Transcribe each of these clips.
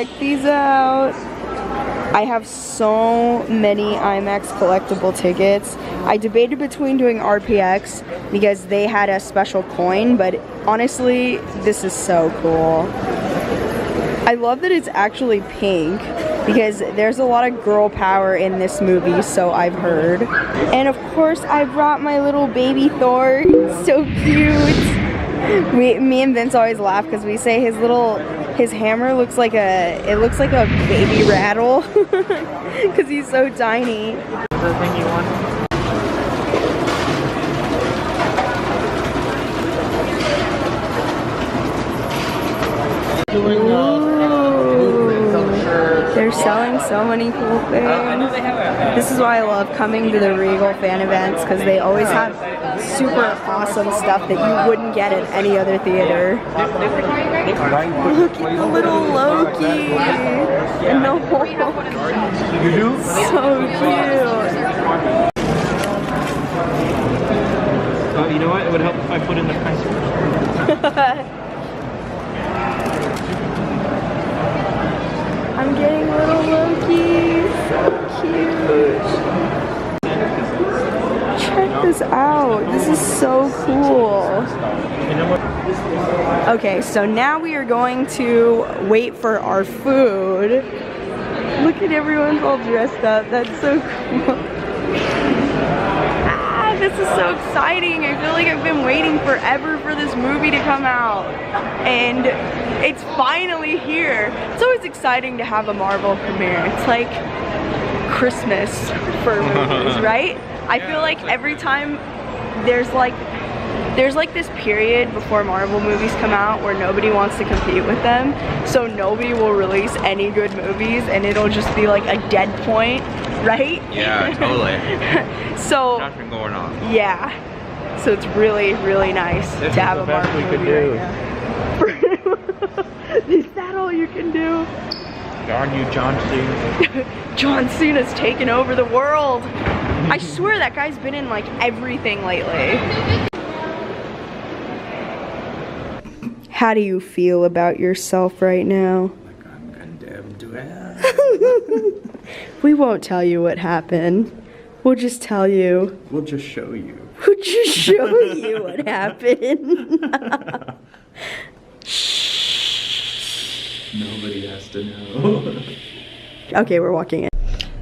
check these out. I have so many IMAX collectible tickets. I debated between doing RPX because they had a special coin, but honestly, this is so cool. I love that it's actually pink because there's a lot of girl power in this movie, so I've heard. And of course, I brought my little baby Thor. He's so cute. Me and Vince always laugh because we say his hammer looks like a baby rattle because he's so tiny. The thing you want. They're selling so many cool things. This is why I love coming to the Regal fan events because they always have super awesome stuff that you wouldn't get at any other theater. Look at the little Loki and the Hulk. So cute. Oh, you know what? It would help if I put in the price. I'm getting little Loki, so cute. Check this out, this is so cool. Okay, so now we are going to wait for our food. Look at everyone's all dressed up, that's so cool. Ah, this is so exciting. I feel like I've been waiting forever for this movie to come out. And it's finally here. It's always exciting to have a Marvel premiere. It's like Christmas for movies, right? I feel like every time there's like this period before Marvel movies come out where nobody wants to compete with them, so nobody will release any good movies and it'll just be like a dead point, right? Yeah, totally. So nothing going on. Yeah. So it's really, really nice to have a Marvel movie right now. Is that all you can do? Darn you, John Cena. John Cena's taken over the world. I swear that guy's been in like everything lately. How do you feel about yourself right now? Like I'm condemned to hell. We won't tell you what happened. We'll just tell you. We'll just show you. We'll just show you what happened. Nobody has to know. Okay, we're walking in.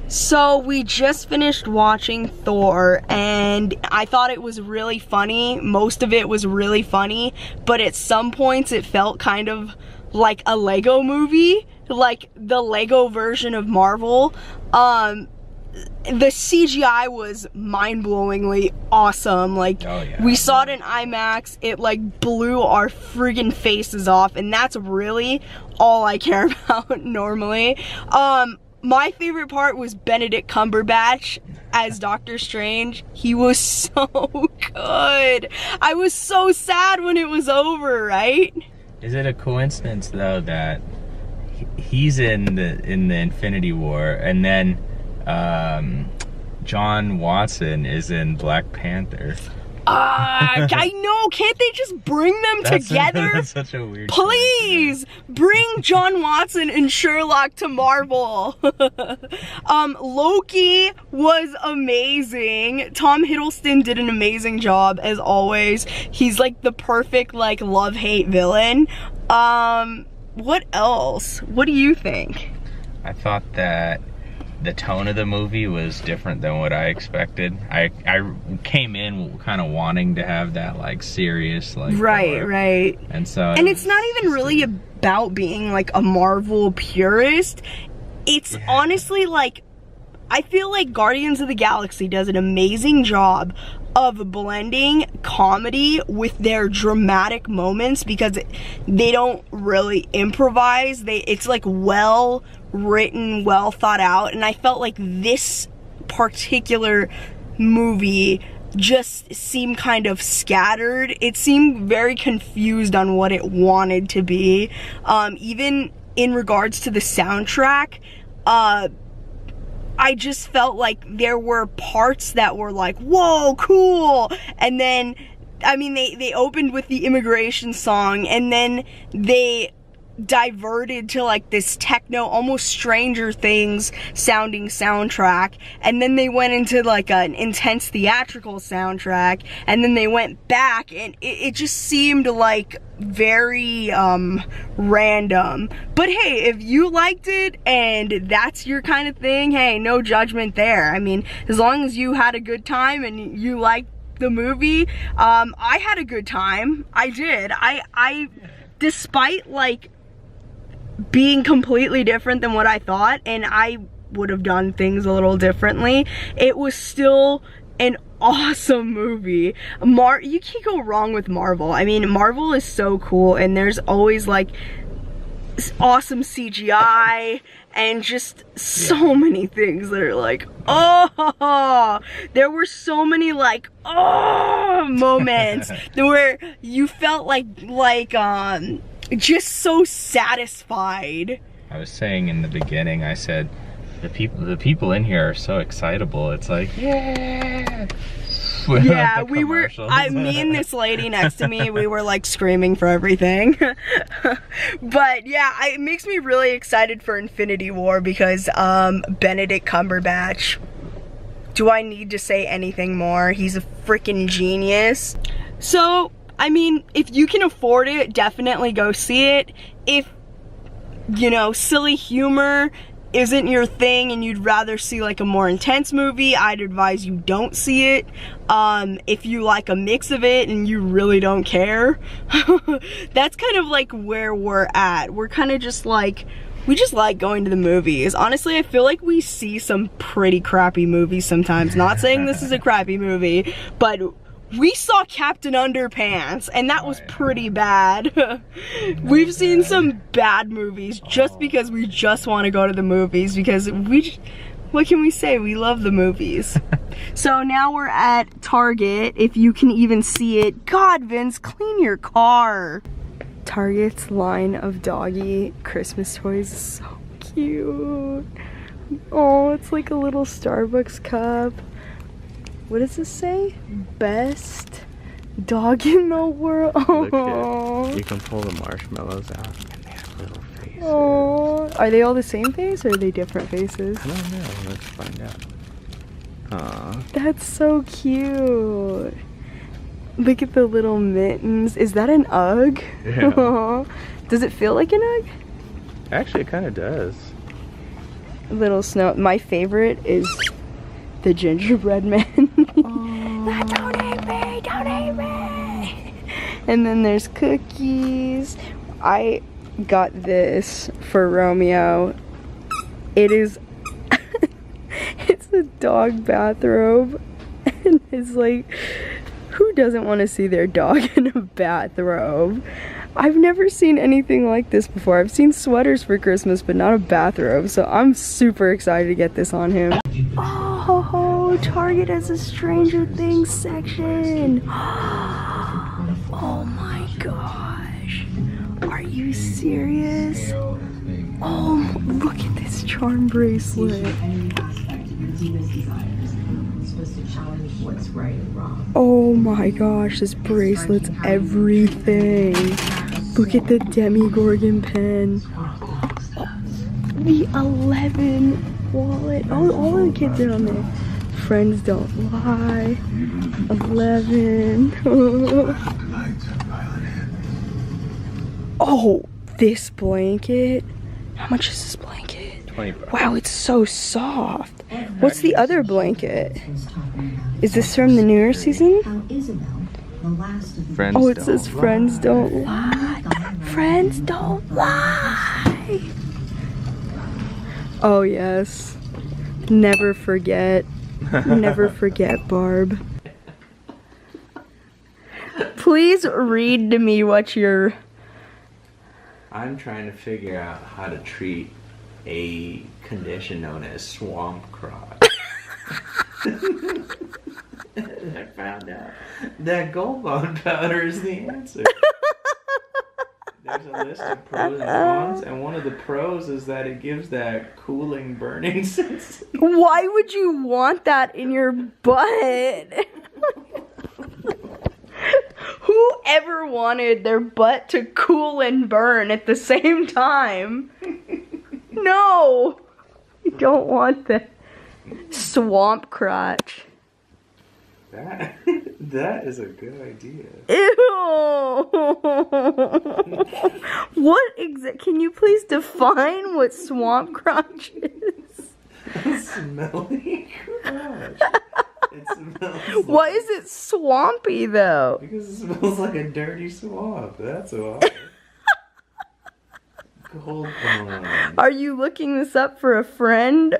So we just finished watching Thor and I thought it was really funny. Most of it was really funny, but at some points it felt kind of like a Lego movie, like the Lego version of Marvel. The CGI was mind-blowingly awesome. Like, oh, yeah. We saw it in IMAX, it like blew our friggin' faces off, and that's really all I care about normally. My favorite part was Benedict Cumberbatch as Dr. Strange. He was so good. I was so sad when it was over, right? Is it a coincidence though that he's in the Infinity War and then John Watson is in Black Panther? I know, can't they just bring them together? That's such a weird Please, bring John Watson and Sherlock to Marvel. Loki was amazing. Tom Hiddleston did an amazing job, as always. He's like the perfect like love-hate villain. What else? What do you think? I thought that the tone of the movie was different than what I expected. I came in kind of wanting to have that like serious like right. And so it's not even really about being like a Marvel purist. It's honestly like, I feel like Guardians of the Galaxy does an amazing job of blending comedy with their dramatic moments because they don't really improvise. It's like well written, well thought out, and I felt like this particular movie just seemed kind of scattered. It seemed very confused on what it wanted to be. Even in regards to the soundtrack, I just felt like there were parts that were like, whoa, cool, and then, I mean, they opened with the immigration song, and then they diverted to like this techno, almost Stranger Things sounding soundtrack, and then they went into like an intense theatrical soundtrack, and then they went back, and it just seemed like very random. But hey, if you liked it and that's your kind of thing, hey, no judgment there. I mean, as long as you had a good time and you liked the movie, I had a good time. I did. I despite like being completely different than what I thought, and I would have done things a little differently, it was still an awesome movie. You can't go wrong with Marvel. I mean, Marvel is so cool, and there's always like awesome CGI and just so many things that are like, oh, there were so many like, oh, moments where you felt like just so satisfied. I was saying in the beginning, I said, the people in here are so excitable. It's like, yeah. Yeah, we were, me and this lady next to me, we were like screaming for everything. But yeah, it makes me really excited for Infinity War because Benedict Cumberbatch, do I need to say anything more? He's a freaking genius. So, I mean, if you can afford it, definitely go see it. If, you know, silly humor isn't your thing and you'd rather see like a more intense movie, I'd advise you don't see it. If you like a mix of it and you really don't care, that's kind of like where we're at. We're kind of just like, we just like going to the movies. Honestly, I feel like we see some pretty crappy movies sometimes. Not saying this is a crappy movie, but we saw Captain Underpants, and that was pretty bad. We've seen some bad movies just because we just want to go to the movies, because what can we say? We love the movies. So now we're at Target, if you can even see it. God, Vince, clean your car. Target's line of doggy Christmas toys is so cute. Oh, it's like a little Starbucks cup. What does this say? Best dog in the world. Look, you can pull the marshmallows out and they have little faces. Oh, are they all the same face or are they different faces? I don't know. Let's find out. Aww. That's so cute. Look at the little mittens. Is that an Ugg? Yeah. Does it feel like an Ugg? Actually, it kind of does. Little snow. My favorite is the gingerbread man. Don't hate me, don't hate me. And then there's cookies. I got this for Romeo. It is, it's a dog bathrobe. And it's like, who doesn't want to see their dog in a bathrobe? I've never seen anything like this before. I've seen sweaters for Christmas, but not a bathrobe. So I'm super excited to get this on him. Oh, Target has a Stranger Things section. Oh my gosh. Are you serious? Oh, look at this charm bracelet. Oh my gosh, this bracelet's everything. Look at the Demigorgon pen. The 11 wallet. Oh, all of the kids are on there. Friends Don't Lie. 11. Oh, this blanket. How much is this blanket? $20. Wow, it's so soft. What's the other blanket? Is this from the newer season? Friends Oh, it don't says lie. Friends Don't Lie. Friends Don't Lie. Oh, yes. Never forget. Never forget, Barb. Please read to me what you're... I'm trying to figure out how to treat a condition known as swamp crotch. And I found out that Gold Bond powder is the answer. There's a list of pros and cons, and one of the pros is that it gives that cooling, burning sensation. Why would you want that in your butt? Whoever wanted their butt to cool and burn at the same time. No! You don't want the swamp crotch. That is a good idea. Ew! Can you please define what swamp crotch is? Smelly crotch. It smells Why is it swampy though? Because it smells like a dirty swamp. That's why. Gold bond. Are you looking this up for a friend?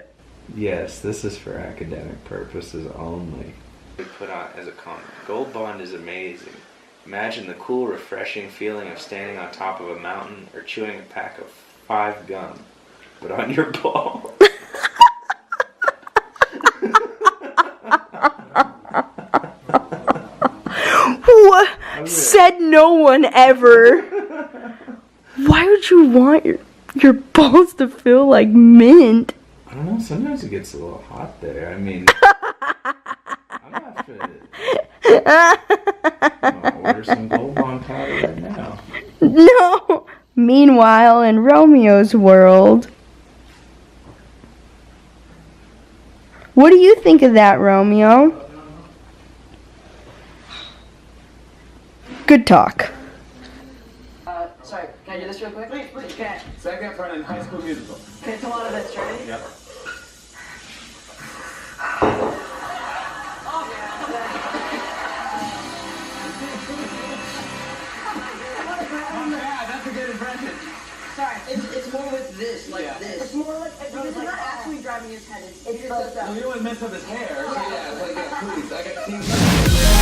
Yes, this is for academic purposes only. We put out as a comment. Gold bond is amazing. Imagine the cool, refreshing feeling of standing on top of a mountain or chewing a pack of 5 gum, but on your ball. What? Said no one ever. Why would you want your balls to feel like mint? I don't know, sometimes it gets a little hot there. I mean, I'm not for it. I'll order some Gold Bond powder right now. No. Meanwhile, in Romeo's world. What do you think of that, Romeo? Good talk. Sorry, can I do this real quick? Please. Okay. Zac Efron in High School Musical. Okay, it's a lot of this, ready? Yep. Yeah, that's a good impression. Sorry, it's more with this, like this. It's more like, because it's not actually driving his head, it's just Well, you only messed up his hair, so yeah, it's like, yeah, please, I got team.